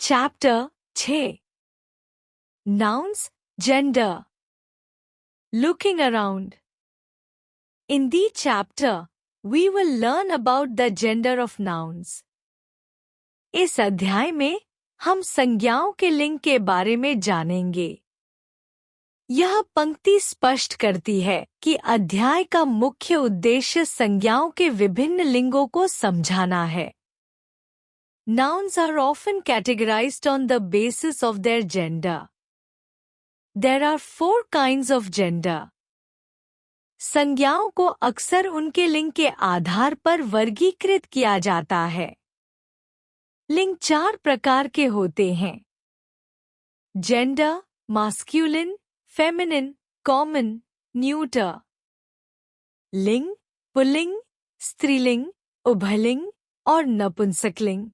Chapter 6 Nouns, Gender. Looking around. In this chapter, we will learn about the gender of nouns. इस अध्याय में हम संज्ञाओं के लिंग के बारे में जानेंगे। यह पंक्ति स्पष्ट करती है कि अध्याय का मुख्य उद्देश्य संज्ञाओं के विभिन्न लिंगों को समझाना है। Nouns are often categorized on the basis of their gender. There are 4 kinds of gender. संज्ञाओं को अक्सर उनके लिंग के आधार पर वर्गीकृत किया जाता है। लिंग 4 प्रकार के होते हैं: जेंडर, मास्क्यूलिन, फेमिनिन, कॉमन, न्यूटर। लिंग, पुल्लिंग, स्त्रीलिंग, उभयलिंग और नपुंसकलिंग।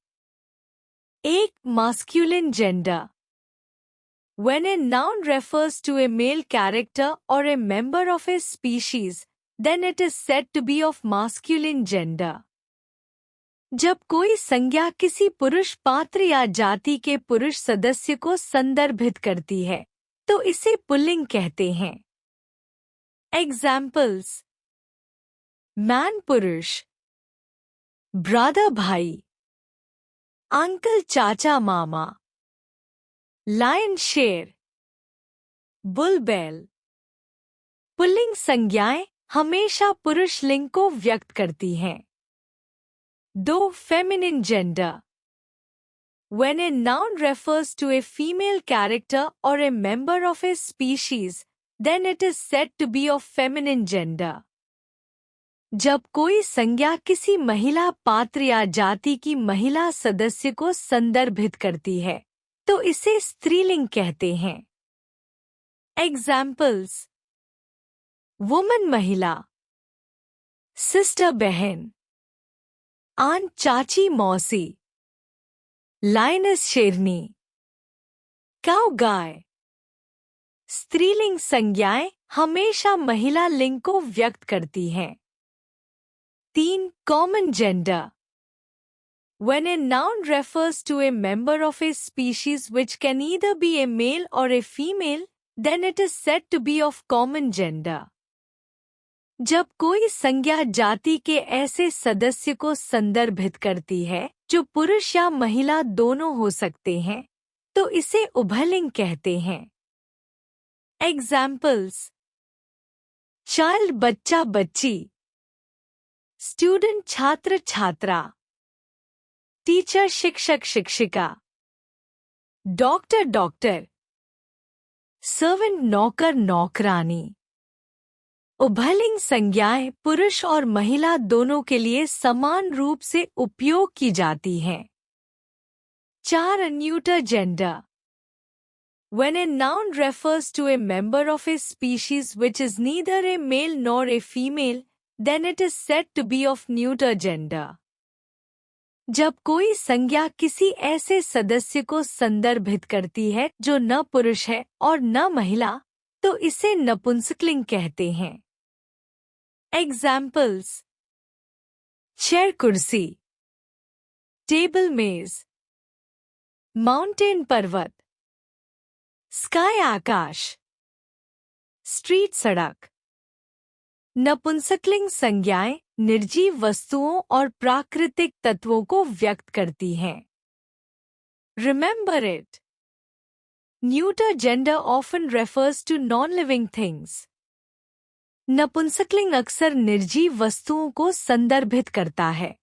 एक masculine gender. When a noun refers to a male character or a member of a species, then it is said to be of masculine gender. जब कोई संज्ञा किसी पुरुष पात्र या जाति के पुरुष सदस्य को संदर्भित करती है, तो इसे पुल्लिंग कहते हैं। Examples: man पुरुष, brother भाई, अंकल चाचा मामा, लायन शेर, बुल बैल। पुल्लिंग संज्ञाएं हमेशा पुरुष लिंग को व्यक्त करती हैं। 2 feminine gender. When a noun refers to a female character or a member of a species, then it is said to be of feminine gender. जब कोई संज्ञा किसी महिला पात्र या जाति की महिला सदस्य को संदर्भित करती है, तो इसे स्त्रीलिंग कहते हैं। Examples: वुमन महिला, सिस्टर बहन, आंट चाची मौसी, लायनस शेरनी, काऊ गाय। स्त्रीलिंग संज्ञाएं हमेशा महिला लिंग को व्यक्त करती हैं। 3 common gender. When a noun refers to a member of a species which can either be a male or a female, then it is said to be of common gender. जब कोई संज्ञा जाति के ऐसे सदस्य को संदर्भित करती है जो पुरुष या महिला दोनों हो सकते हैं, तो इसे उभयलिंग कहते हैं। Examples: चाइल्ड बच्चा बच्ची, स्टूडेंट छात्र छात्रा, टीचर शिक्षक शिक्षिका, डॉक्टर डॉक्टर, सर्वेंट नौकर नौकरानी। उभयलिंग संज्ञाएं पुरुष और महिला दोनों के लिए समान रूप से उपयोग की जाती हैं। 4 neuter gender. When a noun refers to a member of a species which is neither a male nor a female, then it is said to be of neuter gender. जब कोई संज्ञा किसी ऐसे सदस्य को संदर्भित करती है जो न पुरुष है और न महिला, तो इसे नपुंसकलिंग कहते हैं। Examples: चेयर कुर्सी, टेबल मेज, माउंटेन पर्वत, स्काई आकाश, स्ट्रीट सड़क। नपुंसकलिंग संज्ञाएं निर्जीव वस्तुओं और प्राकृतिक तत्वों को व्यक्त करती हैं। Remember it. Neuter gender often refers to non-living things. नपुंसकलिंग अक्सर निर्जीव वस्तुओं को संदर्भित करता है।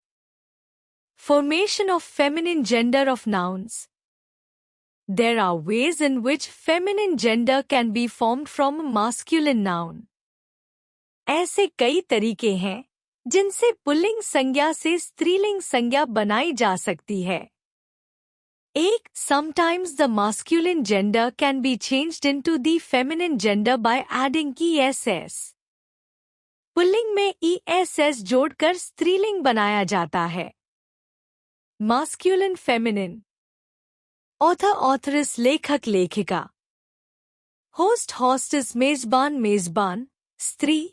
Formation of feminine gender of nouns. There are ways in which feminine gender can be formed from a masculine noun. ऐसे कई तरीके हैं जिनसे पुल्लिंग संज्ञा से स्त्रीलिंग संज्ञा बनाई जा सकती है। 1. Sometimes the masculine gender can be changed into the feminine gender by adding ess. Pulling में ess जोड़कर स्त्रीलिंग बनाया जाता है। Masculine feminine. ऑथर ऑथरेस लेखक लेखिका, होस्ट हॉस्टेस मेजबान मेजबान स्त्री,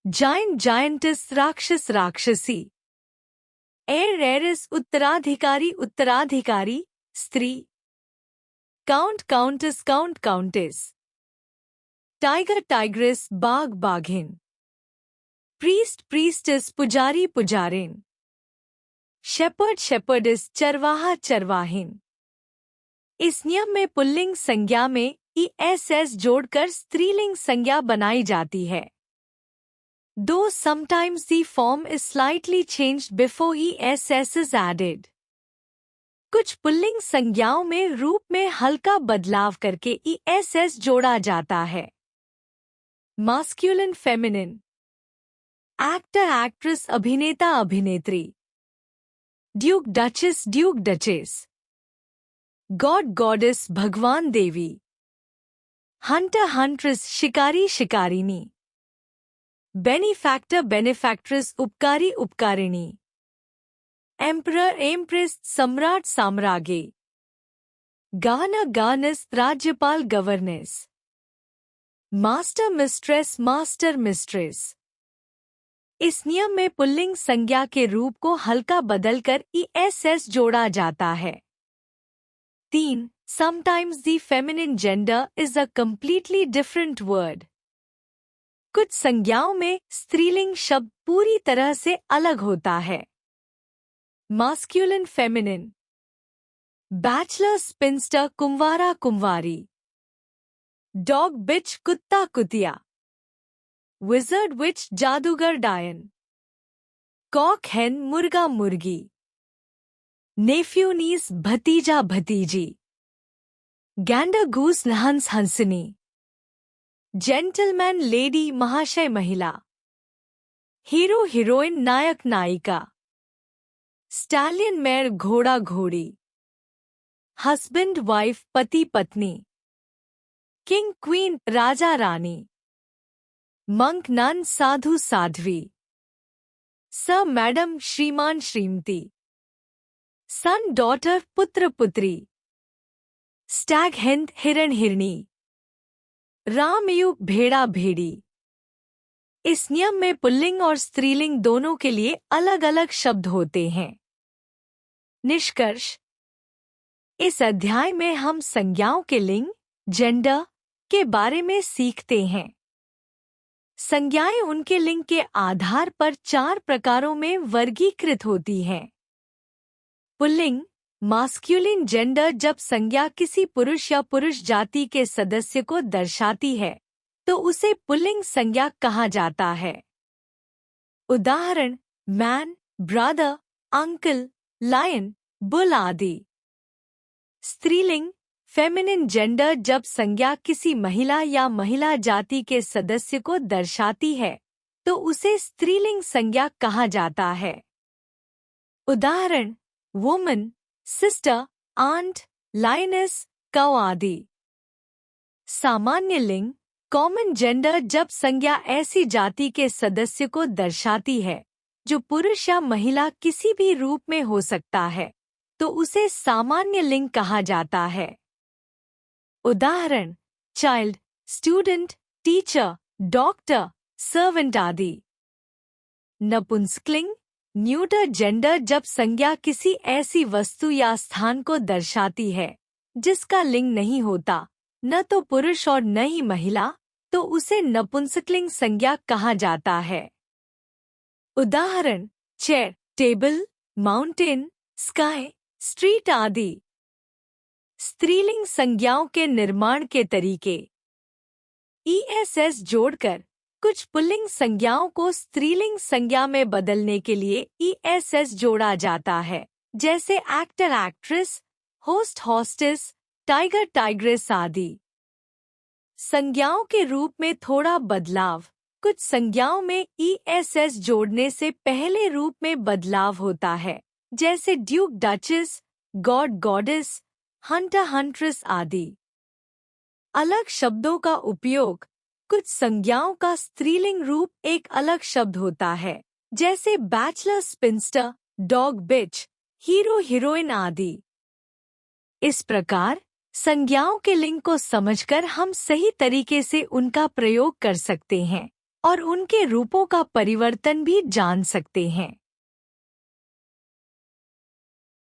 जायंट जायंटिस राक्षस राक्षसी, एयर एरिस उत्तराधिकारी उत्तराधिकारी, स्त्री, count countess count countess, tiger tigress बाघ बाघिन, प्रीस्ट प्रीस्टेस पुजारी पुजारिन, शेपर्ड शेपर्डिस चरवाहा चरवाहिन। इस नियम में पुल्लिंग संज्ञा में ess जोड़कर स्त्रीलिंग संज्ञा बनाई जाती है। Though sometimes the form is slightly changed before ess is added. कुछ पुल्लिंग संज्ञाओं में रूप में हल्का बदलाव करके ess जोड़ा जाता है। Masculine feminine, actor actress अभिनेता अभिनेत्री, Duke duchess Duke duchess, God goddess भगवान देवी, हंटर हंट्रेस शिकारी शिकारिनी, बेनिफैक्टर बेनिफैक्ट्रेस उपकारी उपकारिणी, एम्परर एम्प्रेस सम्राट साम्राज्ञी, गवर्नर गवर्नेस राज्यपाल governance, master mistress master mistress. इस नियम में पुल्लिंग संज्ञा के रूप को हल्का बदलकर ess जोड़ा जाता है। 3. Sometimes the feminine gender is a completely different word. कुछ संज्ञाओं में स्त्रीलिंग शब्द पूरी तरह से अलग होता है। Masculine feminine, बैचलर स्पिंस्टर कुंवारा कुंवारी, डॉग बिच कुत्ता कुतिया, विजर्ड विच जादूगर डायन, कॉक हेन मुर्गा मुर्गी, नेफ्यू नीस भतीजा भतीजी, गैंडर गूस हंस हंसनी, जेंटलमैन लेडी महाशय महिला, हीरो हीरोइन नायक नायिका, स्टैलियन मेयर घोड़ा घोड़ी, हस्बैंड वाइफ पति पत्नी, king queen Raja Rani, monk none साधु साध्वी, सर मैडम श्रीमान श्रीमती, सन डॉटर पुत्र पुत्री, स्टैग हिंद हिरण हिरणी, रामयु भेड़ा भेड़ी। इस नियम में पुल्लिंग और स्त्रीलिंग दोनों के लिए अलग अलग शब्द होते हैं। निष्कर्ष, इस अध्याय में हम संज्ञाओं के लिंग जेंडर के बारे में सीखते हैं। संज्ञाएं उनके लिंग के आधार पर 4 प्रकारों में वर्गीकृत होती हैं। पुल्लिंग मास्क्यूलिन जेंडर जब संज्ञा किसी पुरुष या पुरुष जाति के सदस्य को दर्शाती है तो उसे पुल्लिंग संज्ञा कहा जाता है। उदाहरण man, brother, uncle, lion, bull आदि। स्त्रीलिंग फेमिनिन जेंडर जब संज्ञा किसी महिला या महिला जाति के सदस्य को दर्शाती है तो उसे स्त्रीलिंग संज्ञा कहा जाता है। उदाहरण वुमन, सिस्टर, आंट, लायनेस, कौ आदि। सामान्य लिंग कॉमन जेंडर जब संज्ञा ऐसी जाति के सदस्य को दर्शाती है जो पुरुष या महिला किसी भी रूप में हो सकता है तो उसे सामान्य लिंग कहा जाता है। उदाहरण child, student, teacher, doctor, servant आदि। नपुंसकलिंग न्यूटर जेंडर जब संज्ञा किसी ऐसी वस्तु या स्थान को दर्शाती है जिसका लिंग नहीं होता, न तो पुरुष और न ही महिला, तो उसे नपुंसकलिंग संज्ञा कहा जाता है। उदाहरण chair, table, mountain, sky, street आदि। स्त्रीलिंग संज्ञाओं के निर्माण के तरीके। ess जोड़कर कुछ पुल्लिंग संज्ञाओं को स्त्रीलिंग संज्ञा में बदलने के लिए ess जोड़ा जाता है, जैसे actor actress, host hostess, tiger tigress आदि। संज्ञाओं के रूप में थोड़ा बदलाव। कुछ संज्ञाओं में ess जोड़ने से पहले रूप में बदलाव होता है, जैसे Duke duchess, God goddess, Hunter huntress आदि। अलग शब्दों का उपयोग। कुछ संज्ञाओं का स्त्रीलिंग रूप एक अलग शब्द होता है, जैसे बैचलर स्पिंस्टर, डॉग बिच, हीरो हीरोइन आदि। इस प्रकार संज्ञाओं के लिंग को समझकर हम सही तरीके से उनका प्रयोग कर सकते हैं और उनके रूपों का परिवर्तन भी जान सकते हैं।